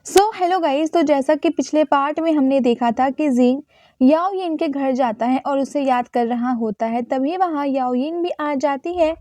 Hello guys. तो जैसा कि पिछले पार्ट में हमने देखा था कि जिंग याओ यिन के घर जाता है और उसे याद कर रहा होता है। तभी वहाँ याओ यिन भी आ जाती है,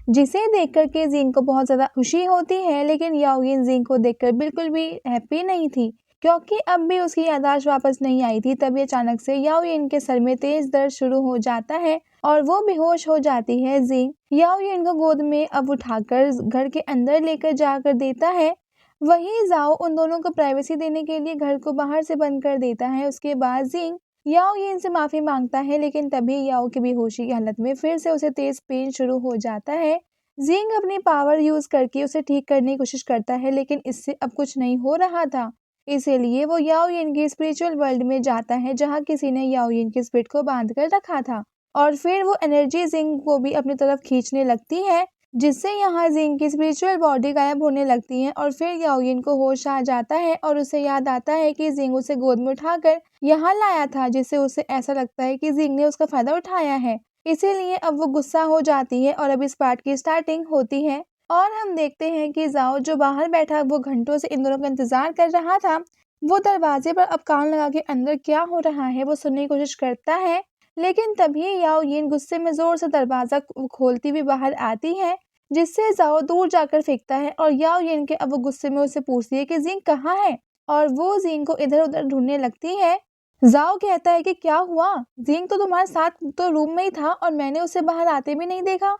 जिसे देखकर के जिंग को बहुत ज़्यादा खुशी होती है। लेकिन याओ यिन जिंग को देखकर बिल्कुल भी हैप्पी नहीं थी, क्योंकि अब भी उसकी याददाश्त वापस नहीं आई थी। तभी अचानक से याओ यिन के सर में तेज दर्द शुरू हो जाता है और वो बेहोश हो जाती है। जिंग याओ यिन को गोद में अब उठाकर घर के अंदर लेकर जाकर देता है। वहीं जाओ उन दोनों को प्राइवेसी देने के लिए घर को बाहर से बंद कर देता है। उसके बाद जिंग याओ यिन से माफी मांगता है, लेकिन तभी याओ की बेहोशी की हालत में फिर से उसे तेज पेन शुरू हो जाता है। जिंग अपनी पावर यूज करके उसे ठीक करने की कोशिश करता है, लेकिन इससे अब कुछ नहीं हो रहा था। इसीलिए वो याओ यिन की स्पिरिचुअल वर्ल्ड में जाता है, जहाँ किसी ने याओ यिन के स्पिरिट को बांध कर रखा था। और फिर वो एनर्जी जिंग को भी अपनी तरफ खींचने लगती है, जिससे यहाँ जिंग की स्पिरिचुअल बॉडी गायब होने लगती है। और फिर याओ यिन को होश आ जाता है और उसे याद आता है कि जिंग उसे गोद में उठाकर यहाँ लाया था, जिससे उसे ऐसा लगता है कि जिंग ने उसका फायदा उठाया है। इसीलिए अब वो गुस्सा हो जाती है और अब इस पार्ट की स्टार्टिंग होती है। और हम देखते हैं कि जाओ जो बाहर बैठा वो घंटों से इन दोनों का इंतजार कर रहा था, वो दरवाजे पर अब कान लगा के अंदर क्या हो रहा है वो सुनने की कोशिश करता है। लेकिन तभी याओ यिन गुस्से में जोर से दरवाजा खोलती हुई बाहर आती है, जिससे जाओ दूर जाकर फेंकता है। और याओ यिन के अब वो गुस्से में उससे पूछती है कि जिंग कहाँ है, और वो जिंग को इधर उधर ढूंढने लगती है। जाओ कहता है कि क्या हुआ, जिंग तो तुम्हारे साथ तो रूम में ही था और मैंने उसे बाहर आते भी नहीं देखा।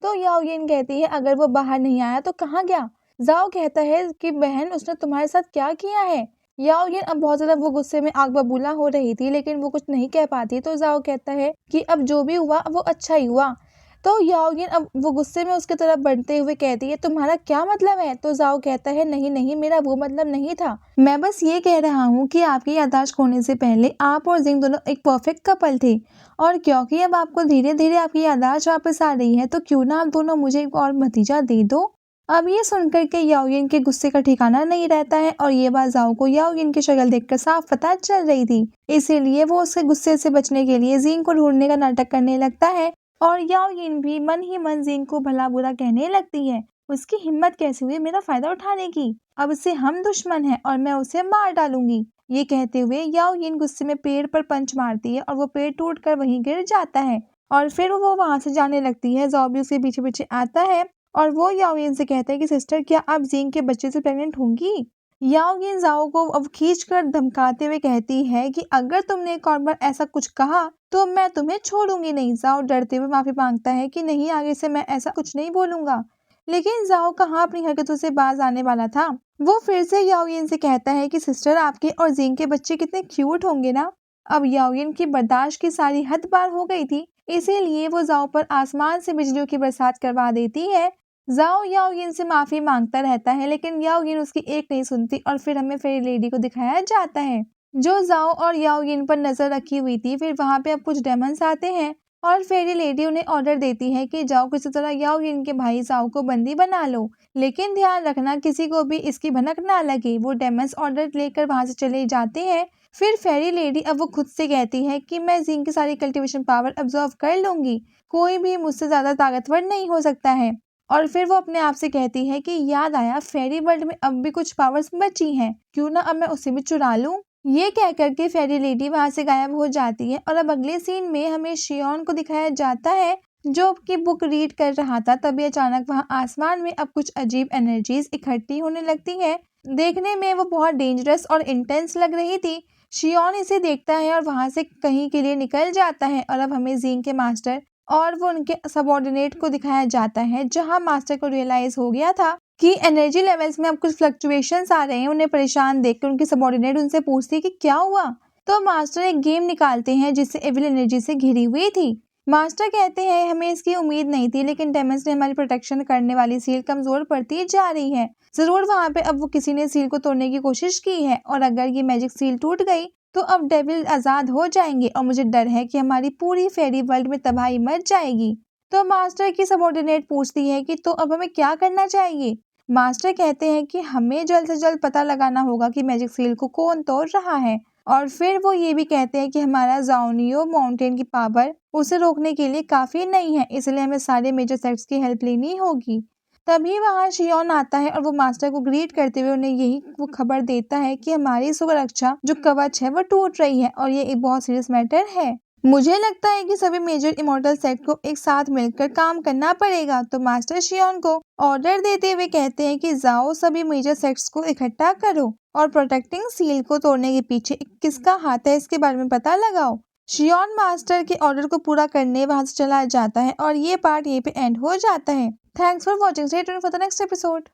तो याओ यिन कहती है अगर वो बाहर नहीं आया तो कहाँ गया। जाओ कहता है कि बहन उसने तुम्हारे साथ क्या किया है। याओ यिन अब बहुत ज्यादा वो गुस्से में आग बबूला हो रही थी, लेकिन वो कुछ नहीं कह पाती। तो जाओ कहता है कि अब जो भी हुआ वो अच्छा ही हुआ। तो याओ यिन अब वो गुस्से में उसकी तरफ बढ़ते हुए कहती है तुम्हारा क्या मतलब है। तो जाओ कहता है नहीं नहीं, मेरा वो मतलब नहीं था, मैं बस ये कह रहा हूँ कि आपकी याददाश्त खोने से पहले आप और जिंग दोनों एक परफेक्ट कपल थे, और क्योंकि अब आपको धीरे धीरे आपकी याददाश्त वापस आ रही है तो क्यों ना आप दोनों मुझे एक और भतीजा दे दो। अब ये सुनकर के याओ यिन के गुस्से का ठिकाना नहीं रहता है, और ये बात जाओ को याओ यिन की शक्ल देखकर साफ पता चल रही थी। इसीलिए वो उसके गुस्से से बचने के लिए जिंग को ढूंढने का नाटक करने लगता है। और याओ यिन भी मन ही मन जिंग को भला बुरा कहने लगती है, उसकी हिम्मत कैसे हुई मेरा फायदा उठाने की, अब से हम दुश्मन हैं और मैं उसे मार डालूंगी। ये कहते हुए याओ यिन गुस्से में पेड़ पर पंच मारती है और वो पेड़ टूटकर वहीं गिर जाता है। और फिर वो वहां से जाने लगती है। जाओ भी उसके पीछे पीछे आता है और वो याओ यिन से कहता है कि सिस्टर क्या आप जिंग के बच्चे से प्रेग्नेंट होंगी। याओ यिन जाओ को अब खींचकर धमकाते हुए कहती है कि अगर तुमने एक और बार ऐसा कुछ कहा तो मैं तुम्हें छोड़ूंगी नहीं। जाओ डरते हुए माफी मांगता है कि नहीं, आगे से मैं ऐसा कुछ नहीं बोलूंगा। लेकिन जाओ कहाँ अपनी हरकतों से बाज आने वाला था। वो फिर से याओ यिन से कहता है कि सिस्टर आपके और जिंग के बच्चे कितने क्यूट होंगे ना। अब याओ यिन की बर्दाश्त की सारी हद पार हो गई थी, इसीलिए वो जाओ पर आसमान से बिजलियों की बरसात करवा देती है। जाओ याओ यिन से माफी मांगता रहता है, लेकिन याओ यिन उसकी एक नहीं सुनती और फिर हमें फेरी लेडी को दिखाया जाता है, जो जाओ और याओ यिन पर नजर रखी हुई थी। फिर वहां पे अब कुछ डेमंस आते हैं और फेरी लेडी उन्हें ऑर्डर देती है कि जाओ किसी तरह याओ यिन के भाई जाओ को बंदी बना लो, लेकिन ध्यान रखना किसी को भी इसकी भनक ना लगे। वो डेमंस ऑर्डर लेकर वहां से चले जाते हैं। फिर फेरी लेडी अब वो खुद से कहती है कि मैं जिंग की सारी कल्टीवेशन पावर ऑब्जर्व कर लूंगी, कोई भी मुझसे ज्यादा ताकतवर नहीं हो सकता है। और फिर वो अपने आप से कहती है कि याद आया फेरी वर्ल्ड में अब भी कुछ पावर्स बची हैं, क्यों ना अब मैं उसे भी चुरा लूं। ये कह करके फेरी लेडी वहां से गायब हो जाती है। और अब अगले सीन में हमें शियोन को दिखाया जाता है, जो की बुक रीड कर रहा था। तभी अचानक वहां आसमान में अब कुछ अजीब एनर्जीज इकट्ठी होने लगती है। देखने में वो बहुत डेंजरस और इंटेंस लग रही थी। शियोन इसे देखता है और वहां से कहीं के लिए निकल जाता है। और अब हमें जिंग के मास्टर और वो उनके सबऑर्डिनेट को दिखाया जाता है, जहां मास्टर को रियलाइज हो गया था कि एनर्जी लेवल्स में अब कुछ फ्लक्चुएशंस आ रहे हैं। उन्हें परेशान देखकर उनकी सबऑर्डिनेट उनसे पूछती है कि क्या हुआ। तो मास्टर एक गेम निकालते हैं जिससे एविल एनर्जी से घिरी हुई थी। मास्टर कहते हैं हमें इसकी उम्मीद नहीं थी, लेकिन डेमंस ने हमारी प्रोटेक्शन करने वाली सील कमजोर पड़ती जा रही है। जरूर वहां पे अब वो किसी ने सील को तोड़ने की कोशिश की है, और अगर ये मैजिक सील टूट गई तो अब डेविल आजाद हो जाएंगे, और मुझे डर है कि हमारी पूरी फेरी वर्ल्ड में तबाही मच जाएगी। तो मास्टर की सबऑर्डिनेट पूछती है कि तो अब हमें क्या करना चाहिए। मास्टर कहते हैं कि हमें जल्द से जल्द पता लगाना होगा कि मैजिक सील को कौन तोड़ रहा है। और फिर वो ये भी कहते हैं कि हमारा जाओनियो माउंटेन की पावर उसे रोकने के लिए काफी नहीं है, इसलिए हमें सारे मेजर सेक्ट्स की हेल्प लेनी होगी। तभी वहाँ शियोन आता है और वो मास्टर को ग्रीट करते हुए उन्हें यही वो खबर देता है कि हमारी सुरक्षा जो कवच है वो टूट रही है और ये एक बहुत सीरियस मैटर है। मुझे लगता है कि सभी मेजर इमॉर्टल सेक्ट को एक साथ मिलकर काम करना पड़ेगा। तो मास्टर शियोन को ऑर्डर देते हुए कहते हैं कि जाओ सभी मेजर सेक्ट्स को इकट्ठा करो और प्रोटेक्टिंग सील को तोड़ने के पीछे किसका हाथ है इसके बारे में पता लगाओ। शियोन मास्टर के ऑर्डर को पूरा करने वहां से चला जाता है और ये पार्ट यहीं पे एंड हो जाता है। Thanks for watching, stay tuned for the next episode.